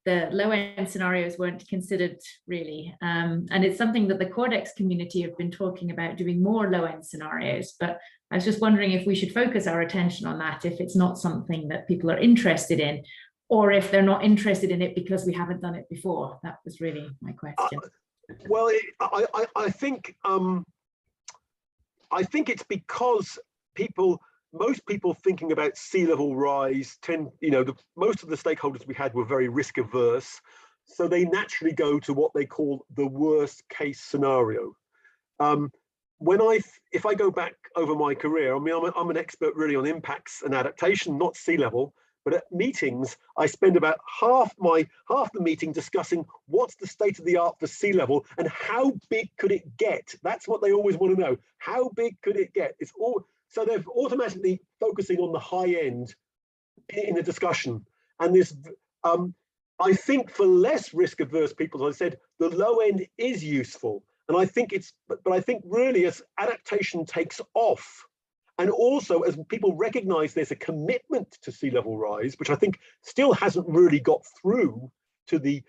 the low-end scenarios weren't considered really, and it's something that the Codex community have been talking about, doing more low-end scenarios. But I was just wondering if we should focus our attention on that, if it's not something that people are interested in, or if they're not interested in it because we haven't done it before. That was really my question. Well, I think it's because most people thinking about sea level rise most of the stakeholders we had were very risk averse, so they naturally go to what they call the worst case scenario. If I go back over my career, I mean, I'm an expert really on impacts and adaptation, not sea level, but at meetings I spend about half the meeting discussing what's the state of the art for sea level and how big could it get. That's what they always want to know. How big could it get? It's all. So they're automatically focusing on the high end in the discussion. And this, I think for less risk averse people, as I said, the low end is useful. And I think but I think really as adaptation takes off, and also as people recognize there's a commitment to sea level rise, which I think still hasn't really got through to the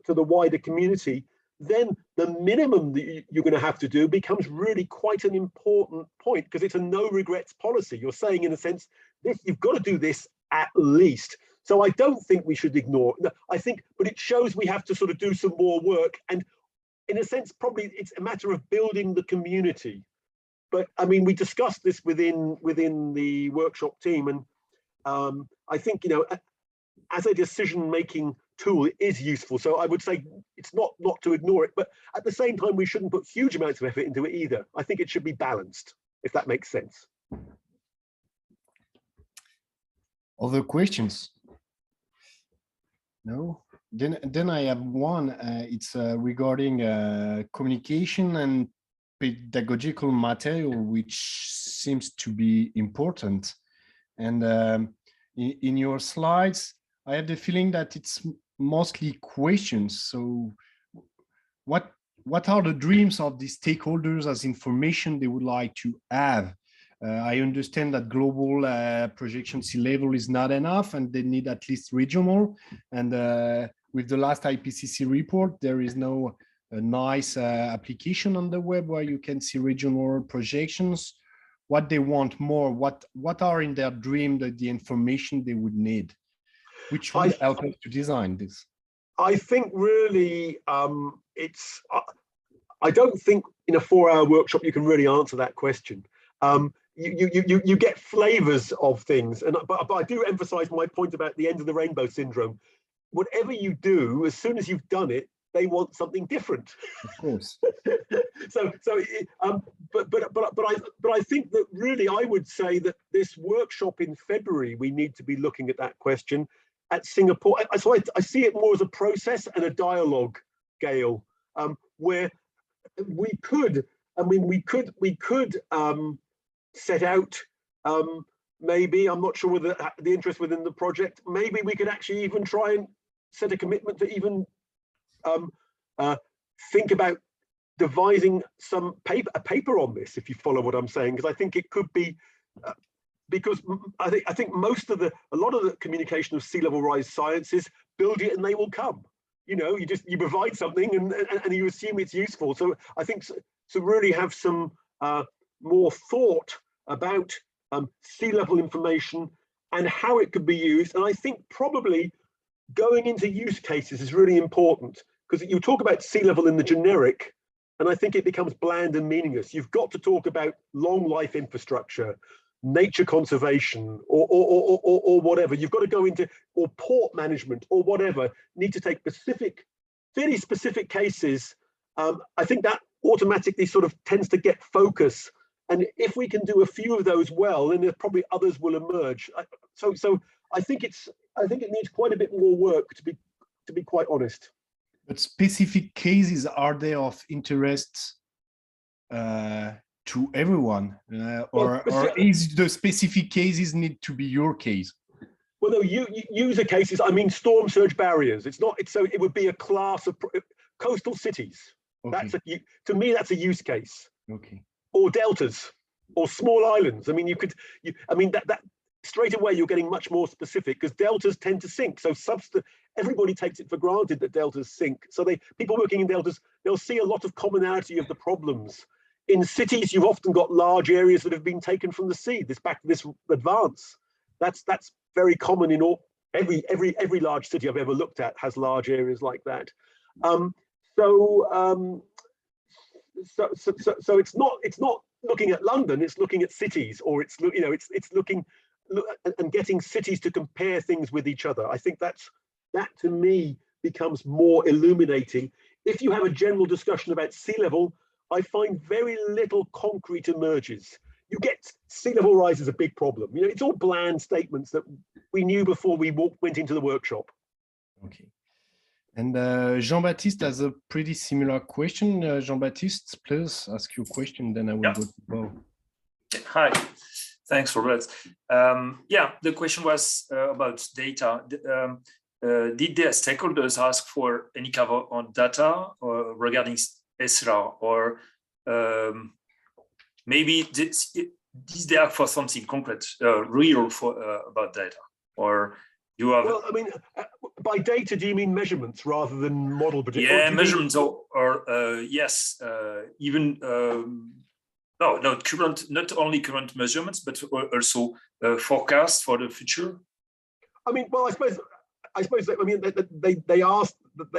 wider community, then the minimum that you're going to have to do becomes really quite an important point, because it's a no regrets policy. You're saying, in a sense, you've got to do this at least. So I don't think we should ignore it. But it shows we have to sort of do some more work. And in a sense, probably it's a matter of building the community. but I mean, we discussed this within the workshop team, and I think, you know, as a decision-making tool, it is useful. So I would say it's not to ignore it, but at the same time, we shouldn't put huge amounts of effort into it either. I think it should be balanced, if that makes sense. Other questions? No? Then I have one. It's regarding communication and pedagogical material, which seems to be important. And in your slides, I have the feeling that it's mostly questions. So what are the dreams of the stakeholders as information they would like to have? I understand that global projection sea level is not enough and they need at least regional. And with the last IPCC report, there is no nice application on the web where you can see regional projections. What they want more, what are in their dream the information they would need, which would help us to design this? I think really it's, I don't think in a 4-hour workshop you can really answer that question. You get flavors of things, but I do emphasize my point about the end of the rainbow syndrome. Whatever you do, as soon as you've done it, they want something different. Of course. But I think that really I would say that this workshop in February, we need to be looking at that question at Singapore. So I see it more as a process and a dialogue, Gail, where we could, I mean, we could set out, maybe, I'm not sure whether the interest within the project, maybe we could actually even try and set a commitment to even think about devising a paper on this, if you follow what I'm saying, because I think it could be, because I think a lot of the communication of sea level rise sciences, build it and they will come. You know, you provide something and you assume it's useful. So I think to really have some more thought about sea level information and how it could be used. And I think probably going into use cases is really important, because you talk about sea level in the generic, and I think it becomes bland and meaningless. You've got to talk about long life infrastructure, nature conservation, or whatever. You've got to go into, or port management, or whatever. Need to take fairly specific cases. I think that automatically sort of tends to get focus. And if we can do a few of those well, then there probably others will emerge. So I think it needs quite a bit more work, to be quite honest. But specific cases, are they of interest to everyone, or is the specific cases need to be your case? Well, no, user cases. I mean, storm surge barriers. It's not. So it would be a class of coastal cities. Okay. To me, that's a use case. Okay. Or deltas, or small islands. I mean, I mean that straight away you're getting much more specific, because deltas tend to sink. So everybody takes it for granted that deltas sink. So people working in deltas, they'll see a lot of commonality of the problems. In cities, you've often got large areas that have been taken from the sea. This advance. That's very common in every large city I've ever looked at has large areas like that. So it's not looking at London. It's looking at cities, or it's looking and getting cities to compare things with each other. I think that to me becomes more illuminating. If you have a general discussion about sea level, I find very little concrete emerges. You get sea level rise is a big problem. You know, it's all bland statements that we knew before we went into the workshop. Okay. And Jean-Baptiste has a pretty similar question. Jean-Baptiste, please ask your question, then I will go to Bo. Hi, thanks, Robert. Yeah, the question was about data. Did the stakeholders ask for any cover on data regarding ESRA, or maybe did they ask for something concrete, real about data, or you have? Well, I mean, by data, do you mean measurements rather than model prediction? Yeah, measurements, or yes, even not only current measurements, but also forecasts for the future. I mean, well, I suppose I mean they asked that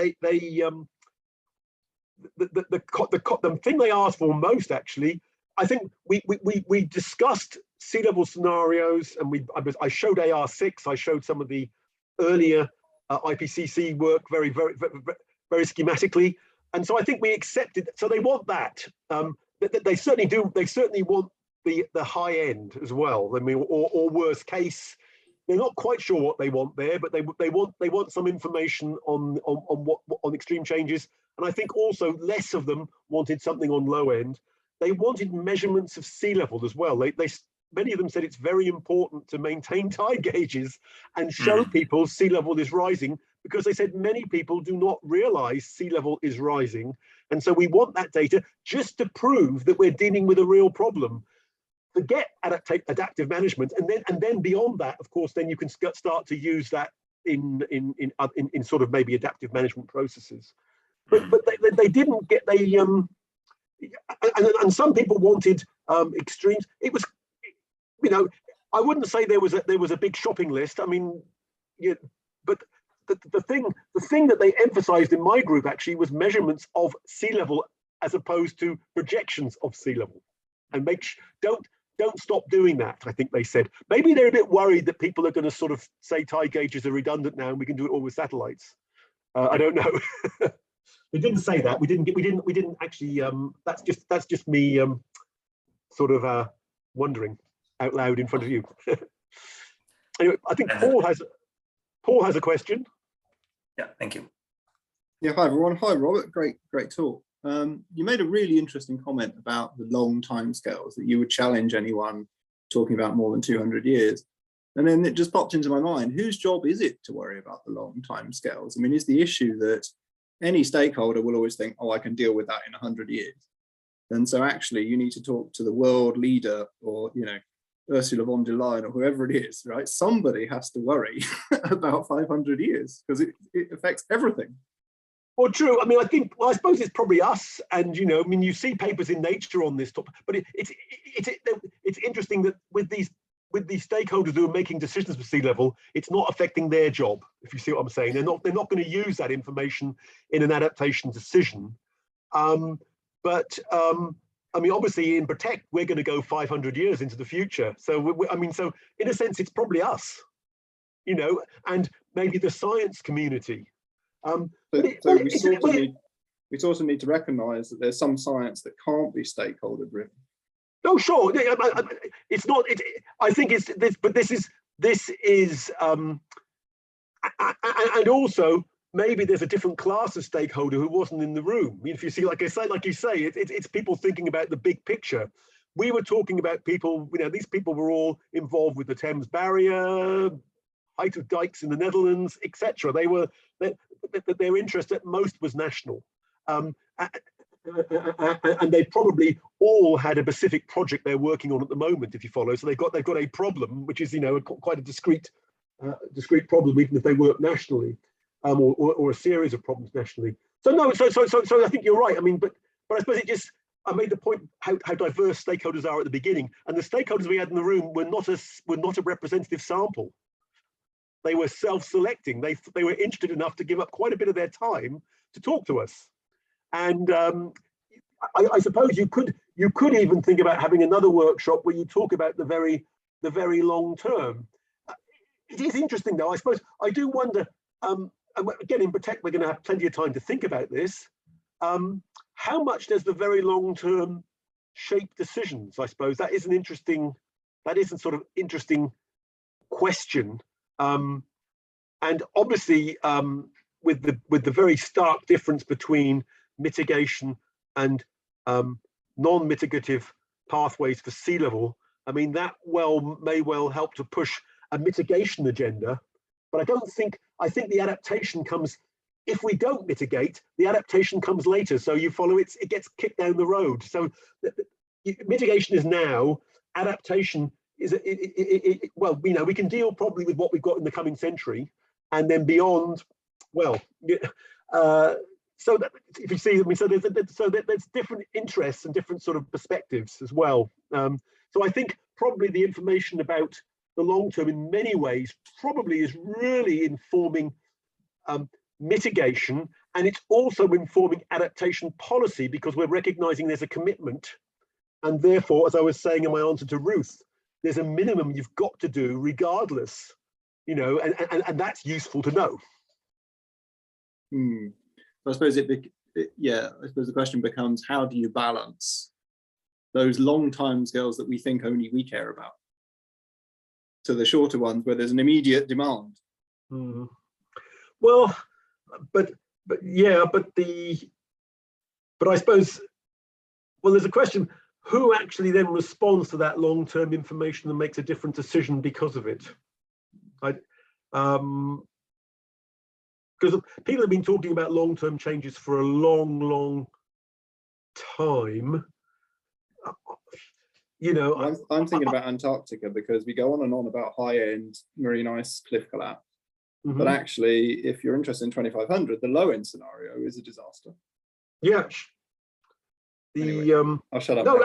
the thing they asked for most actually I think we discussed sea level scenarios, and I showed AR6. I showed some of the earlier IPCC work very schematically, and so I think we accepted. So they want that. They certainly do. They certainly want the high end as well. I mean, or worst case, they're not quite sure what they want there, but they want some information on extreme changes. And I think also less of them wanted something on low end. They wanted measurements of sea level as well. Many of them said it's very important to maintain tide gauges and show people sea level is rising, because they said many people do not realize sea level is rising. And so we want that data just to prove that we're dealing with a real problem. Forget adaptive management, and then beyond that, of course, then you can start to use that in sort of maybe adaptive management processes. But they didn't get and some people wanted extremes. It was, you know, I wouldn't say there was a big shopping list. I mean, yeah, but the thing that they emphasized in my group actually was measurements of sea level as opposed to projections of sea level, and don't stop doing that. I think they said maybe they're a bit worried that people are going to sort of say tide gauges are redundant now and we can do it all with satellites. I don't know. They didn't say that. We didn't actually. That's just me sort of wondering out loud in front of you. Anyway, I think Paul has a question. Yeah, thank you. Yeah, hi everyone. Hi Robert. Great talk. You made a really interesting comment about the long timescales, that you would challenge anyone talking about more than 200 years. And then it just popped into my mind, whose job is it to worry about the long timescales? I mean, is the issue that any stakeholder will always think, oh, I can deal with that in 100 years. And so actually you need to talk to the world leader, or, you know, Ursula von der Leyen or whoever it is, right? Somebody has to worry about 500 years because it affects everything. Well, true. I mean, I suppose it's probably us, and you know, I mean, you see papers in Nature on this topic, but it's interesting that with these stakeholders who are making decisions for sea level, it's not affecting their job. If you see what I'm saying, they're not going to use that information in an adaptation decision. I mean, obviously in Protect, we're going to go 500 years into the future. So I mean, so in a sense, it's probably us, you know, and maybe the science community. We also need to recognise that there's some science that can't be stakeholder driven. No, sure. It's not. I think it's this, but this is, and also maybe there's a different class of stakeholder who wasn't in the room. I mean, if you see, like you say, it's people thinking about the big picture. We were talking about people. You know, these people were all involved with the Thames Barrier, height of dikes in the Netherlands, etc. Their interest at most was national, and they probably all had a specific project they're working on at the moment, if you follow. So they've got a problem, which is, you know, quite a discrete problem, even if they work nationally, or a series of problems nationally. So no, so I think you're right. I mean, but I suppose I made the point how diverse stakeholders are at the beginning, and the stakeholders we had in the room were not a representative sample. They were self-selecting. They were interested enough to give up quite a bit of their time to talk to us. And I suppose you could even think about having another workshop where you talk about the very long term. It is interesting, though. I suppose I do wonder. Again, in Protect, we're going to have plenty of time to think about this. How much does the very long term shape decisions? I suppose that is an interesting. That is a sort of interesting question. And obviously, with the very stark difference between mitigation and non-mitigative pathways for sea level, I mean, that may well help to push a mitigation agenda. But I think the adaptation comes, if we don't mitigate, the adaptation comes later. So you follow it gets kicked down the road. So mitigation is now, adaptation is well, you know, we can deal probably with what we've got in the coming century, and then beyond, well, so that, if you see, I mean, so there's different interests and different sort of perspectives as well. So I think probably the information about the long term in many ways probably is really informing mitigation, and it's also informing adaptation policy, because we're recognizing there's a commitment And therefore, as I was saying in my answer to Ruth, there's a minimum you've got to do regardless, you know, and that's useful to know. I suppose I suppose the question becomes, how do you balance those long time scales that we think only we care about to the shorter ones where there's an immediate demand? Well, but I suppose, well, there's a question, who actually then responds to that long-term information and makes a different decision because of it? Because people have been talking about long-term changes for a long time. You know, I'm thinking about Antarctica because we go on about high-end marine ice cliff collapse. But actually, if you're interested in 2500, the low-end scenario is a disaster. Yeah. Anyway, I'll shut up. No,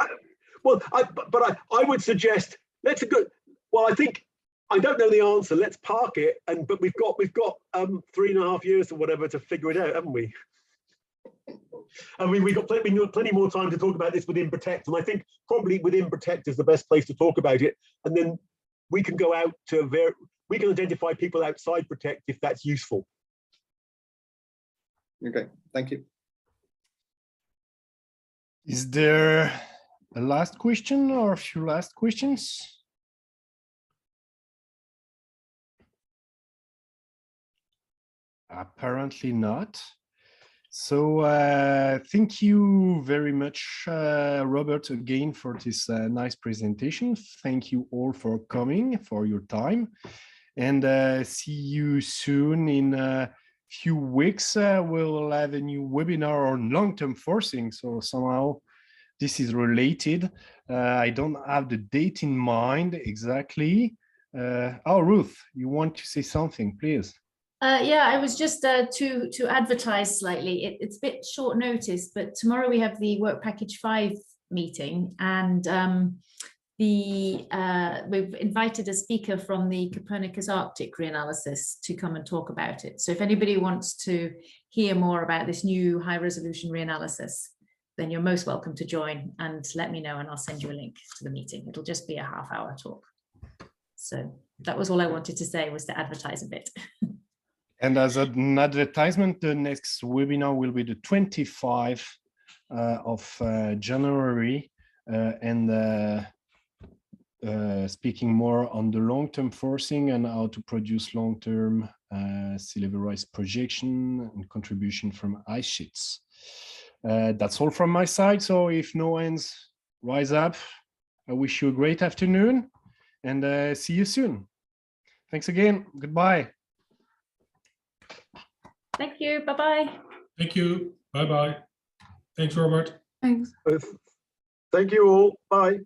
I would suggest well, I think, I don't know the answer. Let's park it, but we've got 3.5 years or whatever to figure it out, haven't we? I mean, we've got plenty more time to talk about this within Protect, and I think probably within Protect is the best place to talk about it. And then we can go out to we can identify people outside Protect if that's useful. Okay, thank you. Is there a last question or a few last questions? Apparently not. So thank you very much, Robert, again for this nice presentation. Thank you all for coming, for your time, and see you soon. In a few weeks, we'll have a new webinar on long-term forcing. So somehow this is related. I don't have the date in mind exactly. Oh, Ruth, you want to say something, please? Yeah, I was just to advertise slightly. It's a bit short notice, but tomorrow we have the Work Package 5 meeting, and we've invited a speaker from the Copernicus Arctic reanalysis to come and talk about it. So if anybody wants to hear more about this new high-resolution reanalysis, then you're most welcome to join, and let me know and I'll send you a link to the meeting. It'll just be a half-hour talk. So that was all I wanted to say, was to advertise a bit. And as an advertisement, the next webinar will be the 25th of January, and speaking more on the long-term forcing and how to produce long-term sea level rise projection and contribution from ice sheets. That's all from my side. So if no hands rise up, I wish you a great afternoon, and see you soon. Thanks again. Goodbye. Thank you. Bye-bye. Thank you. Bye-bye. Thanks, Robert. Thanks. Thank you all. Bye.